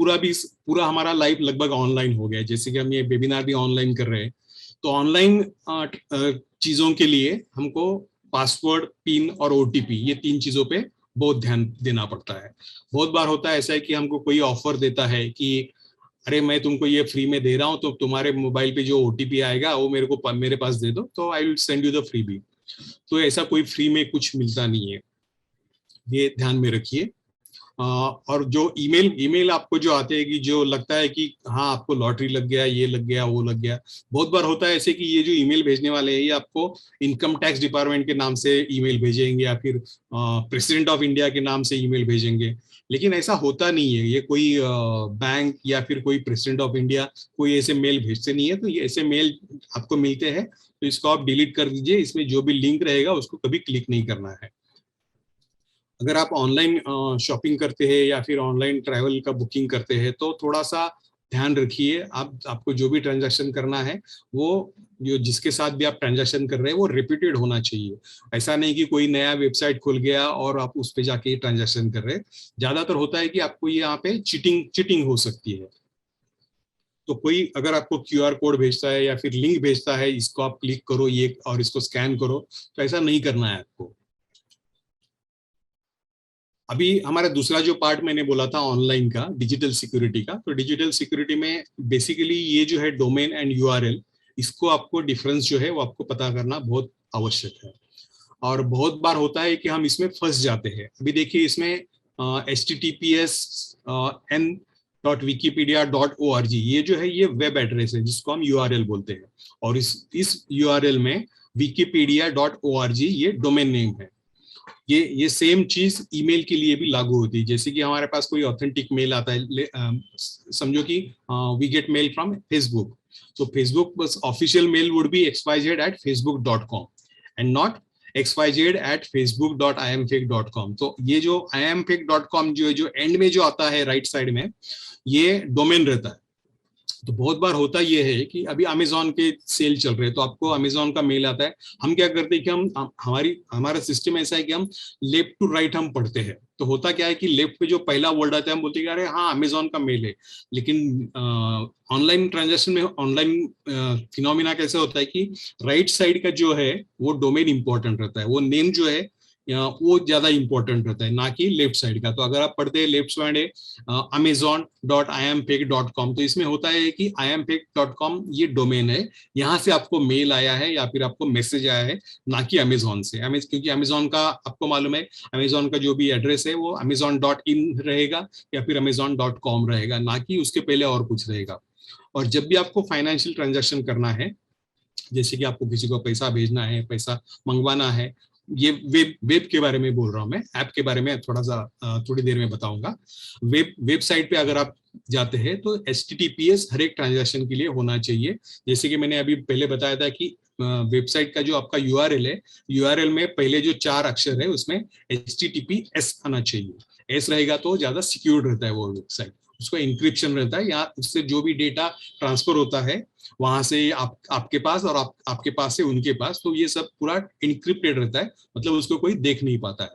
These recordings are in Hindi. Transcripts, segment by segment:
पूरा हमारा लाइफ लगभग ऑनलाइन हो गया है। जैसे कि हम ये वेबिनार भी ऑनलाइन कर रहे हैं, तो ऑनलाइन चीजों के लिए हमको पासवर्ड, पिन और ओटीपी, ये 3 चीजों पे बहुत ध्यान देना पड़ता है। बहुत बार होता है ऐसा है कि हमको कोई ऑफर देता है कि अरे मैं तुमको ये फ्री में दे रहा हूँ, तो तुम्हारे मोबाइल पे जो ओटीपी आएगा वो मेरे पास दे दो, तो I will send you the freebie. तो ऐसा कोई फ्री में कुछ मिलता नहीं है, ये ध्यान में रखिए। और जो ईमेल ईमेल आपको जो आते हैं कि जो लगता है कि हाँ आपको लॉटरी लग गया, ये लग गया, वो लग गया। बहुत बार होता है ऐसे कि ये जो ईमेल भेजने वाले हैं ये आपको इनकम टैक्स डिपार्टमेंट के नाम से ईमेल भेजेंगे या फिर प्रेसिडेंट ऑफ इंडिया के नाम से ईमेल भेजेंगे। लेकिन ऐसा होता नहीं है, ये कोई बैंक या फिर कोई प्रेसिडेंट ऑफ इंडिया कोई ऐसे मेल भेजते नहीं है। तो ये ऐसे मेल आपको मिलते हैं तो इसको आप डिलीट कर दीजिए, इसमें जो भी लिंक रहेगा उसको कभी क्लिक नहीं करना है। अगर आप ऑनलाइन शॉपिंग करते हैं या फिर ऑनलाइन ट्रैवल का बुकिंग करते हैं तो थोड़ा सा ध्यान रखिए। आपको जो भी ट्रांजैक्शन करना है वो जो जिसके साथ भी आप ट्रांजैक्शन कर रहे हैं वो रिपीटेड होना चाहिए। ऐसा नहीं कि कोई नया वेबसाइट खुल गया और आप उस पे जाके ट्रांजैक्शन कर रहे हैं। ज्यादातर होता है कि आपको यहाँ पे चीटिंग हो सकती है। तो कोई अगर आपको क्यूआर कोड भेजता है या फिर लिंक भेजता है, इसको आप क्लिक करो ये और इसको स्कैन करो, तो ऐसा नहीं करना है आपको। अभी हमारा दूसरा जो पार्ट मैंने बोला था ऑनलाइन का, डिजिटल सिक्योरिटी का, तो डिजिटल सिक्योरिटी में बेसिकली ये जो है डोमेन एंड यूआरएल, इसको आपको डिफरेंस जो है वो आपको पता करना बहुत आवश्यक है। और बहुत बार होता है कि हम इसमें फंस जाते हैं। अभी देखिए इसमें https://n.wikipedia.org ये जो है ये वेब एड्रेस है जिसको हम यूआरएल बोलते हैं, और इस यूआरएल में wikipedia.org ये डोमेन नेम है। ये सेम चीज ईमेल के लिए भी लागू होती है। जैसे कि हमारे पास कोई ऑथेंटिक मेल आता है, समझो कि we get mail from Facebook, तो फेसबुक बस official mail would be xyz@facebook.com and not xyz@facebook.iamfake.com। तो ये जो iamfake.com जो है, जो एंड में जो आता है राइट साइड में, ये डोमेन रहता है। तो बहुत बार होता ये है कि अभी अमेजोन के सेल चल रहे हैं तो आपको अमेजोन का मेल आता है। हम क्या करते हैं कि हमारा सिस्टम ऐसा है कि हम लेफ्ट टू राइट हम पढ़ते हैं। तो होता क्या है कि लेफ्ट पे जो पहला वर्ड आता है हम बोलते हैं कि अरे हाँ अमेजोन का मेल है। लेकिन ऑनलाइन ट्रांजेक्शन में ऑनलाइन फिनोमिना कैसे होता है कि राइट साइड का जो है वो डोमेन इंपॉर्टेंट रहता है, वो नेम जो है वो ज्यादा इंपॉर्टेंट रहता है, ना कि लेफ्ट साइड का। तो अगर आप पढ़ते हैं लेफ्ट साइड है amazon.iamfake.com, तो इसमें होता है कि iamfake.com ये डोमेन है, यहाँ से आपको मेल आया है या फिर आपको मैसेज आया है, ना कि अमेजोन से। क्योंकि अमेजोन का आपको मालूम है, अमेजोन का जो भी एड्रेस है वो amazon.in रहेगा या फिर amazon.com रहेगा, ना कि उसके पहले और कुछ रहेगा। और जब भी आपको फाइनेंशियल ट्रांजैक्शन करना है, जैसे कि आपको किसी को पैसा भेजना है, पैसा मंगवाना है, ये वेब के बारे में बोल रहा हूं मैं, ऐप के बारे में थोड़ी देर में बताऊंगा। वेबसाइट पे अगर आप जाते हैं तो HTTPS हर एक ट्रांजैक्शन के लिए होना चाहिए। जैसे कि मैंने अभी पहले बताया था कि वेबसाइट का जो आपका यूआरएल है, यूआरएल में पहले जो 4 अक्षर है उसमें HTTPS आना चाहिए। एस रहेगा तो ज्यादा सिक्योर रहता है वो वेबसाइट, उसका इंक्रिप्शन रहता है, या उससे जो भी डेटा ट्रांसफर होता है वहां से आपके पास और आपके पास से उनके पास, तो ये सब पूरा इंक्रिप्टेड रहता है, मतलब उसको कोई देख नहीं पाता है।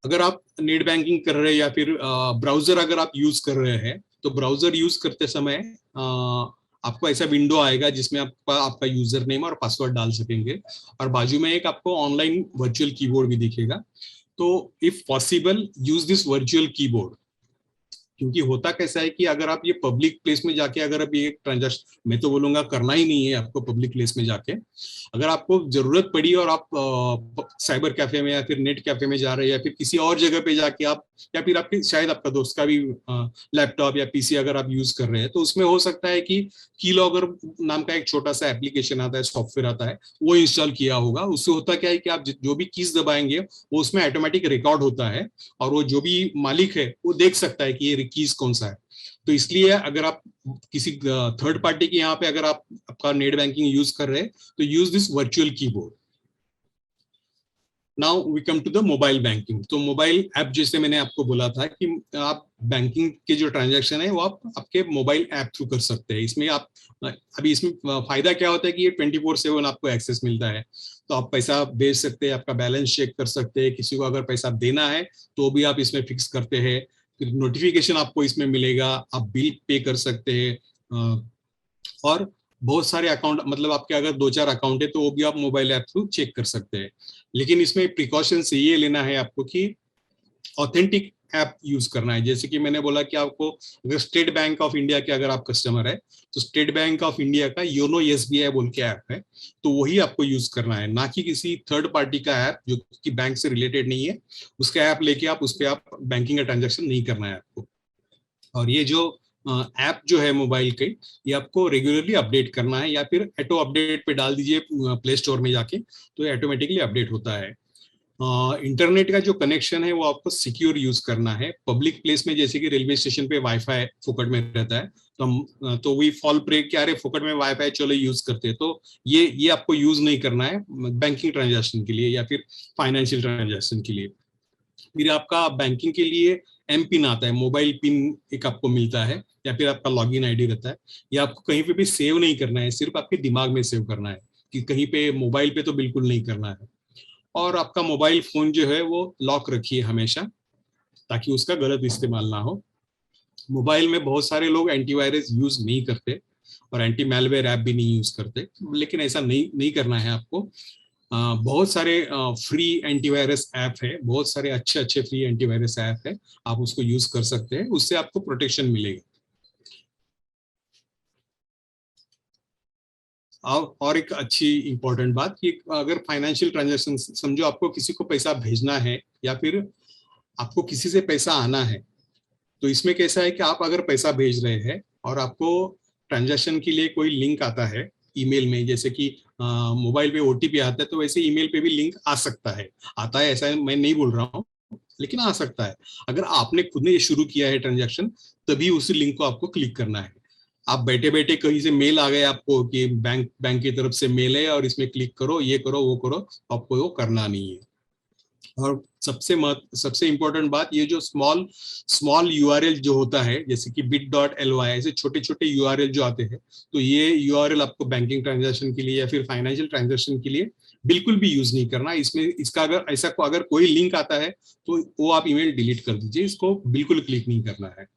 अगर आप नेट बैंकिंग कर रहे हैं या फिर ब्राउजर अगर आप यूज कर रहे हैं, तो ब्राउजर यूज करते समय आपको ऐसा विंडो आएगा जिसमें आपका यूजर नेम और पासवर्ड डाल सकेंगे, और बाजू में एक आपको ऑनलाइन वर्चुअल कीबोर्ड भी दिखेगा। तो if possible use this virtual keyboard, क्योंकि होता कैसा है कि अगर आप ये पब्लिक प्लेस में जाके अगर आप ये ट्रांजैक्शन, मैं तो बोलूंगा करना ही नहीं है आपको पब्लिक प्लेस में जाके। अगर आपको जरूरत पड़ी और आप साइबर कैफे में या फिर नेट कैफे में जा रहे हैं या फिर किसी और जगह पे जाके आप, या फिर आपके शायद आपका दोस्त का भी लैपटॉप या पीसी अगर आप यूज कर रहे हैं, तो उसमें हो सकता है कि कीलॉगर नाम का एक छोटा सा एप्लीकेशन आता है, सॉफ्टवेयर आता है, वो इंस्टॉल किया होगा। उससे होता क्या है कि आप जो भी कीज दबाएंगे वो उसमें ऑटोमेटिक रिकॉर्ड होता है, और वो जो भी मालिक है वो देख सकता है कि ये कीज कौन सा है। तो इसलिए अगर आप किसी थर्ड पार्टी के यहाँ पे अगर आप आपका नेट बैंकिंग यूज कर रहे हैं तो use this virtual keyboard. Now we come to the mobile banking. तो मोबाइल ऐप, जैसे मैंने आपको बोला था कि आप बैंकिंग के जो ट्रांजैक्शन है वो आप आपके मोबाइल ऐप थ्रू कर सकते हैं। इसमें आप अभी इसमें फायदा क्या होता है कि ये 24/7 आपको एक्सेस मिलता है। तो आप पैसा भेज सकते हैं, आपका बैलेंस चेक कर सकते हैं, किसी को अगर पैसा देना है तो भी आप इसमें फिक्स करते हैं। फिर नोटिफिकेशन आपको इसमें मिलेगा, आप बिल पे कर सकते हैं, और बहुत सारे अकाउंट, मतलब आपके अगर 2-4 अकाउंट है तो वो भी आप मोबाइल ऐप थ्रू चेक कर सकते हैं। लेकिन इसमें प्रिकॉशंस ये लेना है आपको कि ऑथेंटिक ऐप यूज करना है। जैसे कि मैंने बोला कि आपको अगर स्टेट बैंक ऑफ इंडिया के अगर आप कस्टमर है तो स्टेट बैंक ऑफ इंडिया का योनो एसबीआई बोल के ऐप है, तो वही आपको यूज करना है, ना कि किसी थर्ड पार्टी का ऐप जो कि बैंक से रिलेटेड नहीं है, उसका ऐप लेके आप उस पर आप बैंकिंग का ट्रांजेक्शन नहीं करना है आपको। और ये जो ऐप जो है मोबाइल के, ये आपको रेगुलरली अपडेट करना है, या फिर ऑटो अपडेट पे डाल दीजिए प्ले स्टोर में जाके, तो ये ऑटोमेटिकली अपडेट होता है। इंटरनेट का जो कनेक्शन है वो आपको सिक्योर यूज करना है। पब्लिक प्लेस में जैसे कि रेलवे स्टेशन पे वाईफाई फोकट में रहता है, तो हम तो वही फॉल प्रे कि अरे फोकट में वाईफाई चलो यूज करते हैं, तो ये आपको यूज नहीं करना है बैंकिंग ट्रांजैक्शन के लिए या फिर फाइनेंशियल ट्रांजैक्शन के लिए। फिर आपका बैंकिंग के लिए एम पिन आता है, मोबाइल पिन एक आपको मिलता है, या फिर आपका लॉगिन आईडी रहता है। ये आपको कहीं पे भी सेव नहीं करना है, सिर्फ आपके दिमाग में सेव करना है, कि कहीं पे मोबाइल पे तो बिल्कुल नहीं करना है। और आपका मोबाइल फोन जो है वो लॉक रखिए हमेशा, ताकि उसका गलत इस्तेमाल ना हो। मोबाइल में बहुत सारे लोग एंटीवायरस यूज नहीं करते और एंटी मैलवेयर ऐप भी नहीं यूज करते, लेकिन ऐसा नहीं नहीं करना है आपको। बहुत सारे फ्री एंटीवायरस ऐप है, बहुत सारे अच्छे अच्छे फ्री एंटीवायरस ऐप है, आप उसको यूज कर सकते हैं, उससे आपको प्रोटेक्शन मिलेगा। और एक अच्छी इंपॉर्टेंट बात कि अगर फाइनेंशियल ट्रांजैक्शन, समझो आपको किसी को पैसा भेजना है या फिर आपको किसी से पैसा आना है, तो इसमें कैसा है कि आप अगर पैसा भेज रहे हैं और आपको ट्रांजैक्शन के लिए कोई लिंक आता है ईमेल में, जैसे कि मोबाइल पे ओटीपी आता है, तो वैसे ईमेल पे भी लिंक आ सकता है। आता है ऐसा मैं नहीं बोल रहा हूँ, लेकिन आ सकता है। अगर आपने खुद ने ये शुरू किया है ट्रांजैक्शन, तभी उसी लिंक को आपको क्लिक करना है। आप बैठे बैठे कहीं से मेल आ गया आपको कि बैंक की तरफ से मेल है और इसमें क्लिक करो, ये करो वो करो, आपको वो करना नहीं है। और सबसे इंपॉर्टेंट बात, ये जो स्मॉल स्मॉल यूआरएल जो होता है, जैसे कि bit.ly, ऐसे छोटे छोटे यूआरएल जो आते हैं, तो ये यूआरएल आपको बैंकिंग ट्रांजैक्शन के लिए या फिर फाइनेंशियल ट्रांजैक्शन के लिए बिल्कुल भी यूज नहीं करना। इसमें इसका अगर कोई लिंक आता है तो वो आप ईमेल डिलीट कर दीजिए, इसको बिल्कुल क्लिक नहीं करना है।